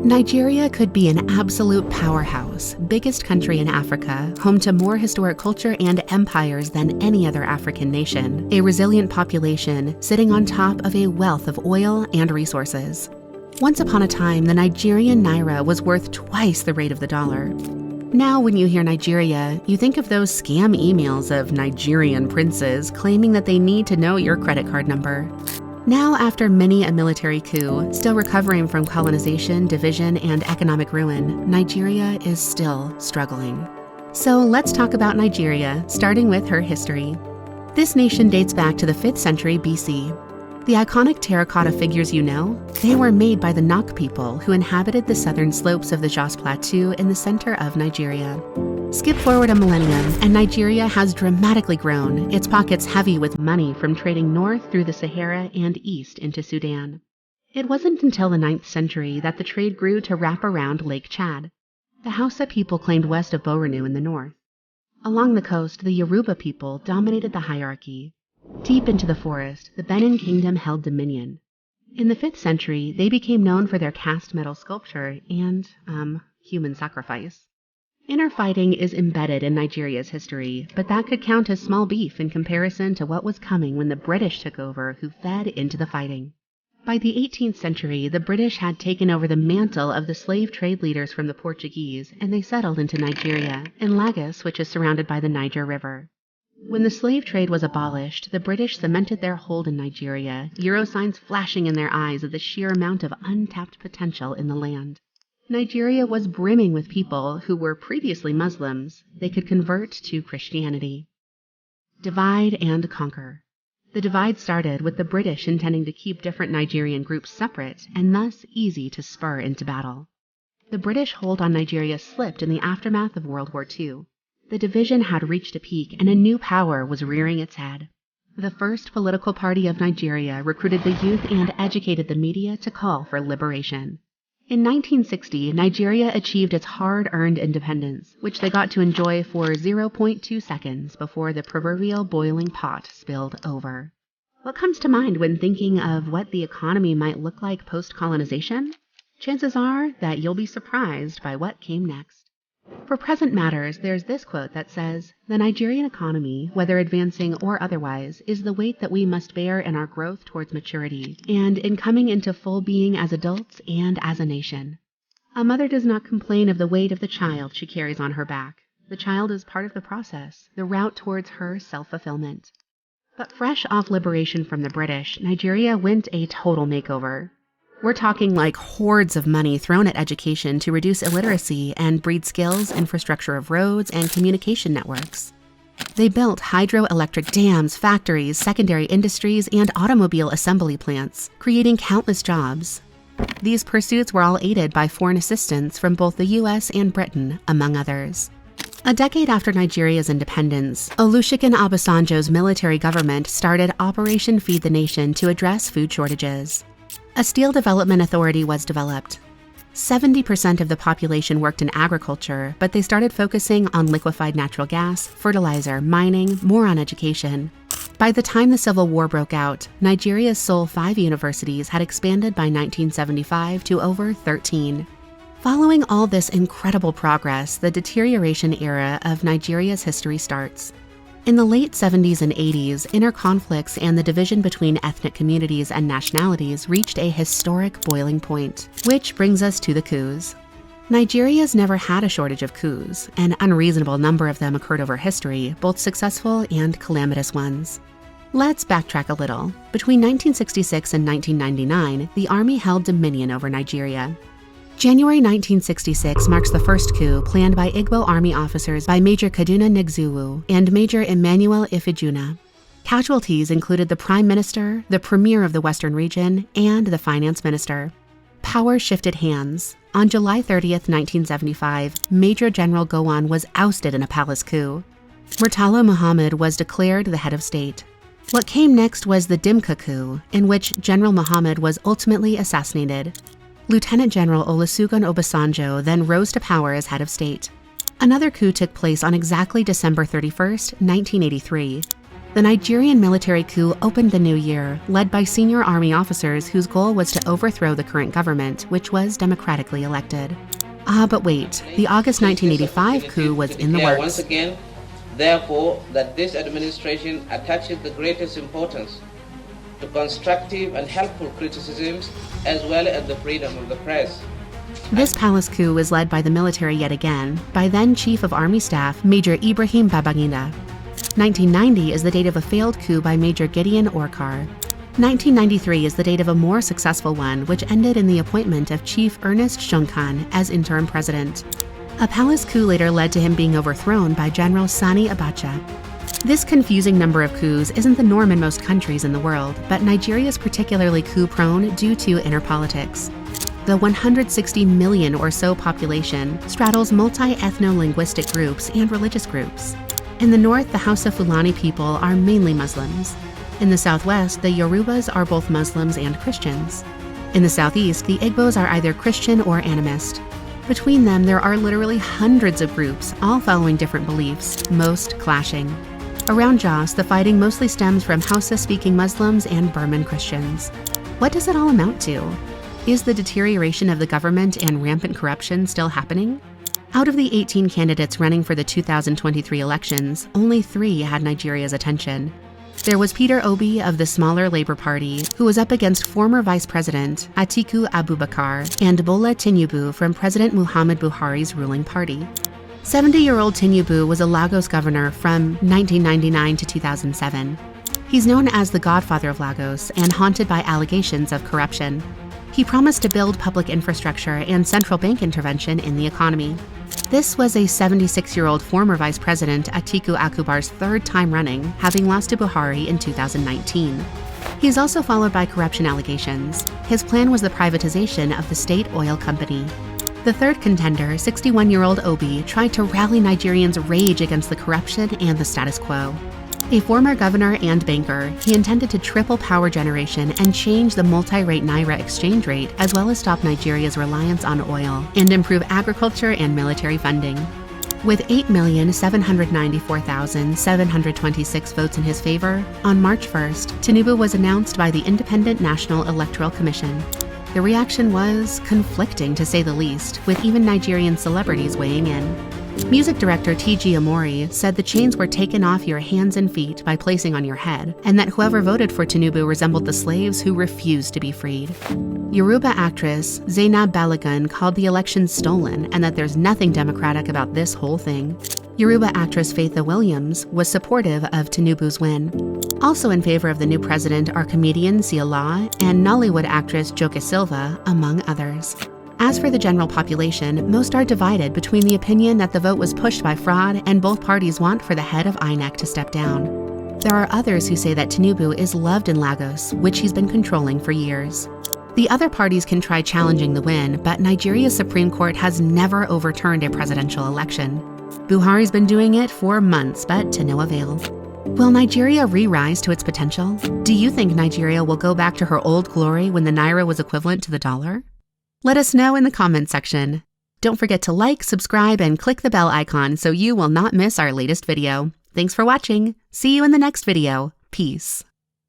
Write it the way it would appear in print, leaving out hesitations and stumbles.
Nigeria could be an absolute powerhouse, biggest country in Africa, home to more historic culture and empires than any other African nation, a resilient population sitting on top of a wealth of oil and resources. Once upon a time, the Nigerian naira was worth twice the rate of the dollar. Now, when you hear Nigeria, you think of those scam emails of Nigerian princes claiming that they need to know your credit card number. Now, after many a military coup, still recovering from colonization, division, and economic ruin, Nigeria is still struggling. So let's talk about Nigeria, starting with her history. This nation dates back to the 5th century BC. The iconic terracotta figures you know, they were made by the Nok people who inhabited the southern slopes of the Jos Plateau in the center of Nigeria. Skip forward a millennium, and Nigeria has dramatically grown, its pockets heavy with money from trading north through the Sahara and east into Sudan. It wasn't until the 9th century that the trade grew to wrap around Lake Chad. The Hausa people claimed west of Bornu in the north. Along the coast, the Yoruba people dominated the hierarchy. Deep into the forest, the Benin Kingdom held dominion. In the 5th century, they became known for their cast metal sculpture and, human sacrifice. Inner fighting is embedded in Nigeria's history, but that could count as small beef in comparison to what was coming when the British took over, who fed into the fighting. By the 18th century, the British had taken over the mantle of the slave trade leaders from the Portuguese, and they settled into Nigeria, in Lagos, which is surrounded by the Niger River. When the slave trade was abolished, the British cemented their hold in Nigeria, Euro signs flashing in their eyes at the sheer amount of untapped potential in the land. Nigeria was brimming with people who were previously Muslims. They could convert to Christianity. Divide and conquer. The divide started with the British intending to keep different Nigerian groups separate and thus easy to spur into battle. The British hold on Nigeria slipped in the aftermath of World War II. The division had reached a peak and a new power was rearing its head. The first political party of Nigeria recruited the youth and educated the media to call for liberation. In 1960, Nigeria achieved its hard-earned independence, which they got to enjoy for 0.2 seconds before the proverbial boiling pot spilled over. What comes to mind when thinking of what the economy might look like post-colonization? Chances are that you'll be surprised by what came next. For present matters, there's this quote that says, "The Nigerian economy, whether advancing or otherwise, is the weight that we must bear in our growth towards maturity, and in coming into full being as adults and as a nation." A mother does not complain of the weight of the child she carries on her back. The child is part of the process, the route towards her self-fulfillment. But fresh off liberation from the British, Nigeria went a total makeover. We're talking like hordes of money thrown at education to reduce illiteracy and breed skills, infrastructure of roads, and communication networks. They built hydroelectric dams, factories, secondary industries, and automobile assembly plants, creating countless jobs. These pursuits were all aided by foreign assistance from both the US and Britain, among others. A decade after Nigeria's independence, Olusegun Obasanjo's military government started Operation Feed the Nation to address food shortages. A steel development authority was developed. 70% of the population worked in agriculture, but they started focusing on liquefied natural gas, fertilizer, mining, more on education. By the time the Civil War broke out, Nigeria's sole 5 universities had expanded by 1975 to over 13. Following all this incredible progress, the deterioration era of Nigeria's history starts. In the late 70s and 80s, inner conflicts and the division between ethnic communities and nationalities reached a historic boiling point, which brings us to the coups. Nigeria's never had a shortage of coups. An unreasonable number of them occurred over history, both successful and calamitous ones. Let's backtrack a little. Between 1966 and 1999, the army held dominion over Nigeria. January 1966 marks the first coup planned by Igbo army officers by Major Kaduna Nigzuwu and Major Emmanuel Ifejuna. Casualties included the Prime Minister, the Premier of the Western region, and the Finance Minister. Power shifted hands. On July 30th, 1975, Major General Gowon was ousted in a palace coup. Murtala Muhammad was declared the head of state. What came next was the Dimka coup, in which General Muhammad was ultimately assassinated. Lieutenant General Olusegun Obasanjo then rose to power as head of state. Another coup took place on exactly December 31st, 1983. The Nigerian military coup opened the new year, led by senior army officers whose goal was to overthrow the current government, which was democratically elected. But wait, the August 1985 coup was in the works. Once again, therefore, that this administration attaches the greatest importance to constructive and helpful criticisms as well as the freedom of the press. This palace coup was led by the military yet again, by then Chief of Army Staff Major Ibrahim Babangida. 1990 is the date of a failed coup by Major Gideon Orkar. 1993 is the date of a more successful one, which ended in the appointment of Chief Ernest Shonkan as interim president. A palace coup later led to him being overthrown by General Sani Abacha. This confusing number of coups isn't the norm in most countries in the world, but Nigeria is particularly coup-prone due to inner politics. The 160 million or so population straddles multi-ethno-linguistic groups and religious groups. In the north, the Hausa Fulani people are mainly Muslims. In the southwest, the Yorubas are both Muslims and Christians. In the southeast, the Igbos are either Christian or animist. Between them, there are literally hundreds of groups, all following different beliefs, most clashing. Around Jos, the fighting mostly stems from Hausa-speaking Muslims and Burman Christians. What does it all amount to? Is the deterioration of the government and rampant corruption still happening? Out of the 18 candidates running for the 2023 elections, only 3 had Nigeria's attention. There was Peter Obi of the smaller Labour Party, who was up against former Vice President Atiku Abubakar and Bola Tinubu from President Muhammadu Buhari's ruling party. 70-year-old Tinubu was a Lagos governor from 1999 to 2007. He's known as the godfather of Lagos and haunted by allegations of corruption. He promised to build public infrastructure and central bank intervention in the economy. This was a 76-year-old former Vice President Atiku Abubakar's 3rd time running, having lost to Buhari in 2019. He is also followed by corruption allegations. His plan was the privatization of the state oil company. The third contender, 61-year-old Obi, tried to rally Nigerians' rage against the corruption and the status quo. A former governor and banker, he intended to triple power generation and change the multi-rate Naira exchange rate, as well as stop Nigeria's reliance on oil and improve agriculture and military funding. With 8,794,726 votes in his favor, on March 1st, Tinubu was announced by the Independent National Electoral Commission. The reaction was conflicting, to say the least, with even Nigerian celebrities weighing in. Music director T.G. Amori said the chains were taken off your hands and feet by placing on your head, and that whoever voted for Tinubu resembled the slaves who refused to be freed. Yoruba actress Zainab Balogun called the election stolen and that there's nothing democratic about this whole thing. Yoruba actress Faitha Williams was supportive of Tinubu's win. Also in favor of the new president are comedian Sia Law and Nollywood actress Joke Silva, among others. As for the general population, most are divided between the opinion that the vote was pushed by fraud and both parties want for the head of INEC to step down. There are others who say that Tinubu is loved in Lagos, which he's been controlling for years. The other parties can try challenging the win, but Nigeria's Supreme Court has never overturned a presidential election. Buhari's been doing it for months, but to no avail. Will Nigeria re-rise to its potential? Do you think Nigeria will go back to her old glory when the Naira was equivalent to the dollar? Let us know in the comments section. Don't forget to like, subscribe, and click the bell icon so you will not miss our latest video. Thanks for watching. See you in the next video. Peace.